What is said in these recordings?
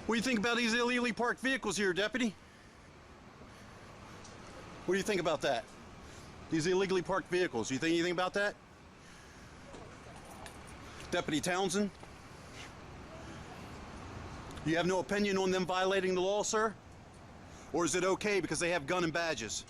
What do you think about these illegally parked vehicles here, Deputy? What do you think about that? These illegally parked vehicles, you think anything about that? Deputy Townsend? You have no opinion on them violating the law, sir? Or is it okay because they have gun and badges?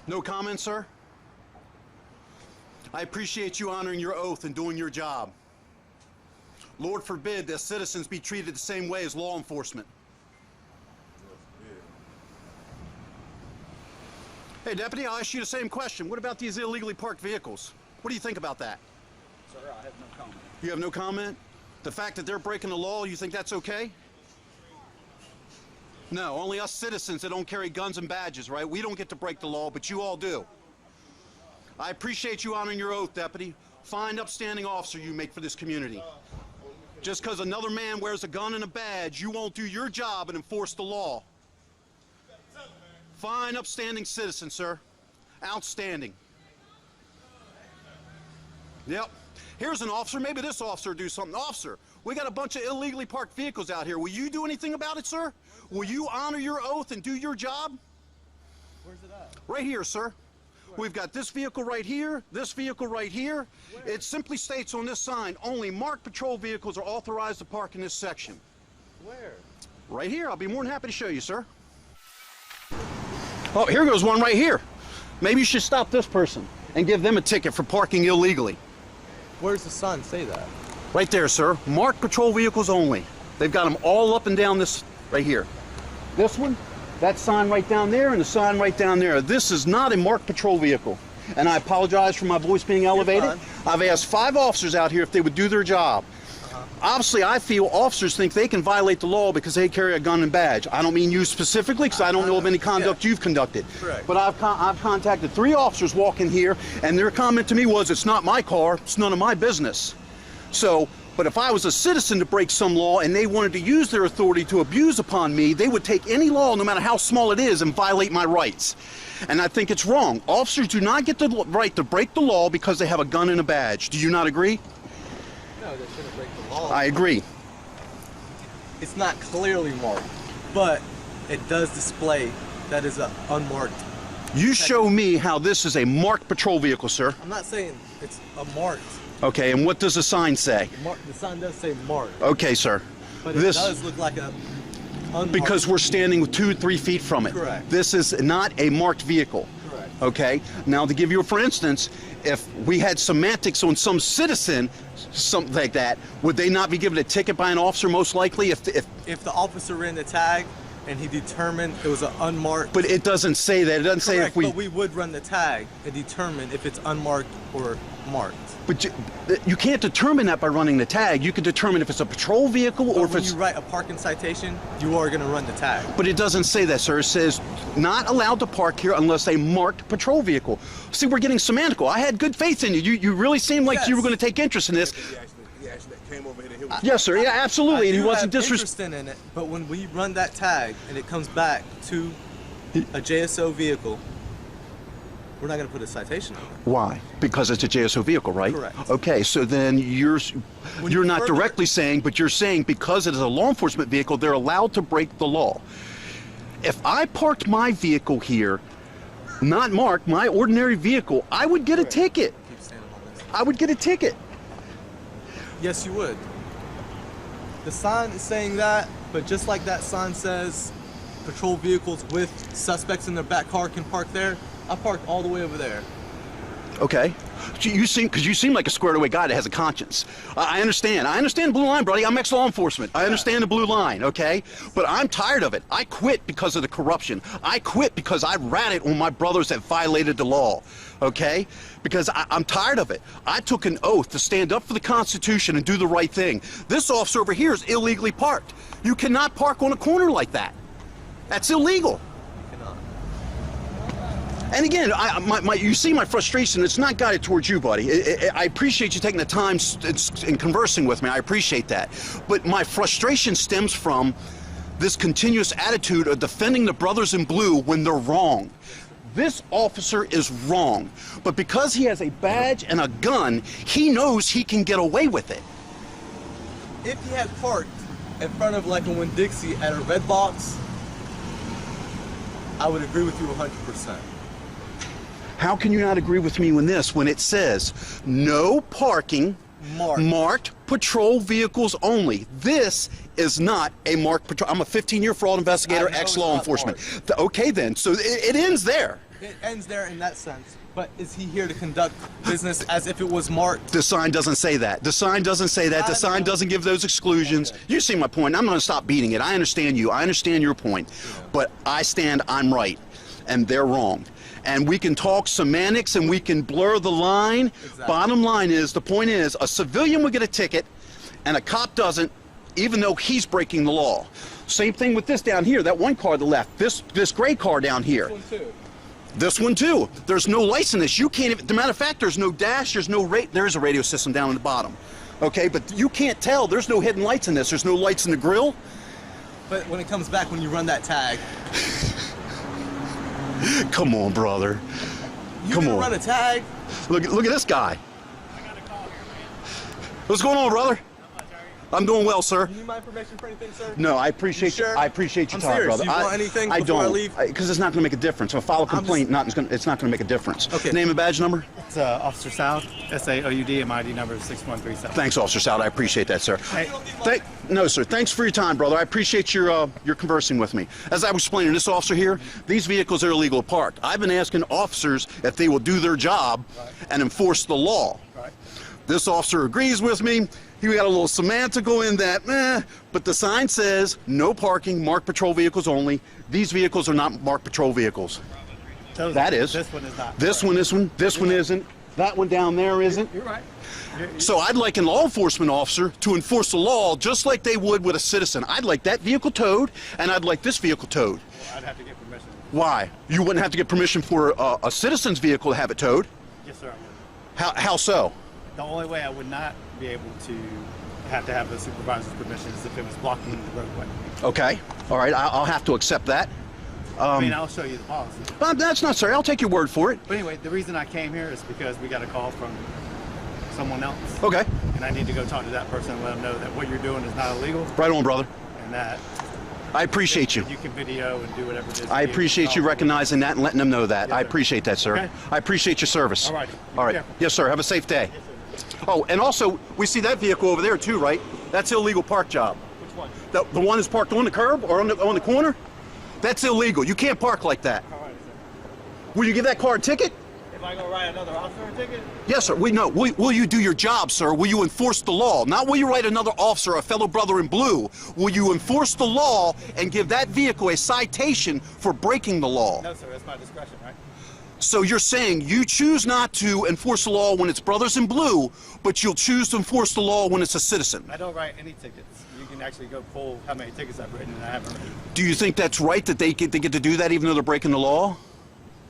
No comment, sir? I appreciate you honoring your oath and doing your job. Lord forbid that citizens be treated the same way as law enforcement. Hey, Deputy, I'll ask you the same question. What about these illegally parked vehicles? What do you think about that? Sir, I have no comment. You have no comment? The fact that they're breaking the law, you think that's okay? No, only us citizens that don't carry guns and badges, right? We don't get to break the law, but you all do. I appreciate you honoring your oath, Deputy. Fine, upstanding officer you make for this community. Just because another man wears a gun and a badge, you won't do your job and enforce the law. Fine, upstanding citizen, sir. Outstanding. Yep. Here's an officer. Maybe this officer will do something. Officer, we got a bunch of illegally parked vehicles out here. Will you do anything about it, sir? Will you honor your oath and do your job? Where's it at? Right here, sir. We've got this vehicle right here, this vehicle right here. Where? It simply states on this sign, only marked patrol vehicles are authorized to park in this section. Where? Right here. I'll be more than happy to show you, sir. Oh, here goes one right here. Maybe you should stop this person and give them a ticket for parking illegally. Where's the sign say that? Right there, sir. Marked patrol vehicles only. They've got them all up and down this right here. This one, that sign right down there, and the sign right down there. This is not a marked patrol vehicle. And I apologize for my voice being elevated. I've asked 5 officers out here if they would do their job. Obviously, I feel officers think they can violate the law because they carry a gun and badge. I don't mean you specifically because I don't know of any conduct you've conducted. Correct. But I've contacted 3 officers walking here, and their comment to me was, it's not my car, it's none of my business. So, but if I was a citizen to break some law and they wanted to use their authority to abuse upon me, they would take any law, no matter how small it is, and violate my rights. And I think it's wrong. Officers do not get the right to break the law because they have a gun and a badge. Do you not agree? No, they shouldn't break the law. I agree. It's not clearly marked, but it does display that is an unmarked. You show me how this is a marked patrol vehicle, sir. I'm not saying it's a marked. Okay, and what does the sign say? The sign does say marked. Okay, sir. But it does look like a unmarked. Because we're standing 2-3 feet from it. Correct. This is not a marked vehicle. Correct. Okay? Now, to give you a for instance, if we had semantics on some citizen, something like that, would they not be given a ticket by an officer most likely if If the officer ran the tag and he determined it was an unmarked. But it doesn't say that. It doesn't say if we... But we would run the tag and determine if it's unmarked or marked. But you can't determine that by running the tag. You can determine if it's a patrol vehicle or if when it's... you write a parking citation, you are going to run the tag. But it doesn't say that, sir. It says not allowed to park here unless a marked patrol vehicle. See, we're getting semantical. I had good faith in you. You really seemed like you were going to take interest in this. He actually came over here to hear Yes, sir. Yeah, absolutely. And he wasn't interested in it, but when we run that tag and it comes back to a JSO vehicle, we're not going to put a citation on it. Why? Because it's a JSO vehicle, right? Correct. Okay, so then you're not further- directly saying, but you're saying because it is a law enforcement vehicle, they're allowed to break the law. If I parked my vehicle here, not marked, my ordinary vehicle, I would get a ticket. Keep standing on this. I would get a ticket. Yes, you would. The sign is saying that, but just like that sign says, patrol vehicles with suspects in their back car can park there, I parked all the way over there. Okay. You seem like a squared away guy that has a conscience. I understand. I understand the blue line, buddy. I'm ex-law enforcement. I understand the blue line, okay? But I'm tired of it. I quit because of the corruption. I quit because I ratted on my brothers that violated the law, okay? Because I'm tired of it. I took an oath to stand up for the Constitution and do the right thing. This officer over here is illegally parked. You cannot park on a corner like that. That's illegal. And again, you see my frustration. It's not guided towards you, buddy. I appreciate you taking the time and conversing with me. I appreciate that. But my frustration stems from this continuous attitude of defending the brothers in blue when they're wrong. This officer is wrong. But because he has a badge and a gun, he knows he can get away with it. If he had parked in front of like a Winn-Dixie at a red box, I would agree with you 100%. How can you not agree with me when it says no parking, marked patrol vehicles only? This is not a marked patrol. I'm a 15-year fraud investigator, ex-law enforcement. Okay then, so it ends there. It ends there in that sense. But is he here to conduct business as if it was marked? The sign doesn't say that. The sign doesn't say that. The sign doesn't give those exclusions. Okay. You see my point. I'm going to stop beating it. I understand you. I understand your point. Yeah. But I'm right, and they're wrong. And we can talk semantics and we can blur the line. Exactly. Bottom line is, the point is, a civilian will get a ticket and a cop doesn't, even though he's breaking the law. Same thing with this down here, that one car to the left, this gray car down here. This one too. This one too. There's no lights in this. You can't even, as a matter of fact, there's no dash, there's no there's a radio system down at the bottom. Okay, but you can't tell, there's no hidden lights in this. There's no lights in the grill. But when it comes back, when you run that tag. Come on, brother. Come on. Run a tag? Look at this guy. I got a call here, man. What's going on, brother? I'm doing well, sir. Do you need my information for anything, sir? No, I appreciate you. Sure? I appreciate your time, brother. Do you want anything I before don't, I leave? Because it's not going to make a difference. If I file a complaint, it's not going to make a difference. Okay. Name and badge number? It's Officer South, SAOUD, and my ID number is 6137. Thanks, Officer South. I appreciate that, sir. Hey. No, sir. Thanks for your time, brother. I appreciate your conversing with me. As I was explaining, this officer here, these vehicles are illegal parked. I've been asking officers if they will do their job and enforce the law. Right. This officer agrees with me. He got a little semantical in that, but the sign says no parking, marked patrol vehicles only. These vehicles are not marked patrol vehicles. That is. This one is not. This one isn't. That one down there isn't. You're right. So I'd like a law enforcement officer to enforce the law just like they would with a citizen. I'd like that vehicle towed, and I'd like this vehicle towed. Well, I'd have to get permission. Why? You wouldn't have to get permission for a citizen's vehicle to have it towed? Yes, sir, I would. How so? The only way I would not be able to have the supervisor's permission is if it was blocking the roadway. Okay. All right. I'll have to accept that. I mean, I'll show you the policy. That's not sorry. I'll take your word for it. But anyway, the reason I came here is because we got a call from someone else. Okay. And I need to go talk to that person and let them know that what you're doing is not illegal. Right on, brother. And that I appreciate you. You can video and do whatever it is. I appreciate you recognizing that and letting them know that. Yes, I sir. appreciate that, sir. Okay. I appreciate your service. All right. All right. Careful. Yes, sir. Have a safe day. Yes, sir. Oh, and also, we see that vehicle over there too, right? That's illegal park job. Which one? The one that's parked on the curb or on the corner? That's illegal. You can't park like that. All right, sir. Will you give that car a ticket? If I go write another officer a ticket? Yes, sir. Will you do your job, sir? Will you enforce the law? Not will you write another officer, a fellow brother in blue. Will you enforce the law and give that vehicle a citation for breaking the law? No, sir. That's my discretion, right? So you're saying you choose not to enforce the law when it's brothers in blue, but you'll choose to enforce the law when it's a citizen. I don't write any tickets. You can actually go pull how many tickets I've written and I haven't written. Do you think that's right that they get to do that even though they're breaking the law?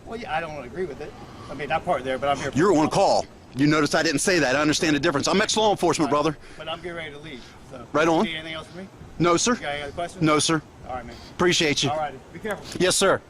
Well, yeah, I don't agree with it. I mean, not part there, but I'm here. You're on call. You noticed I didn't say that. I understand the difference. I'm ex-law enforcement, brother. But I'm getting ready to leave. So. Right on. Anything else for me? No, sir. You got any other questions? No, sir. All right, man. Appreciate you. All right. Be careful. Yes, sir.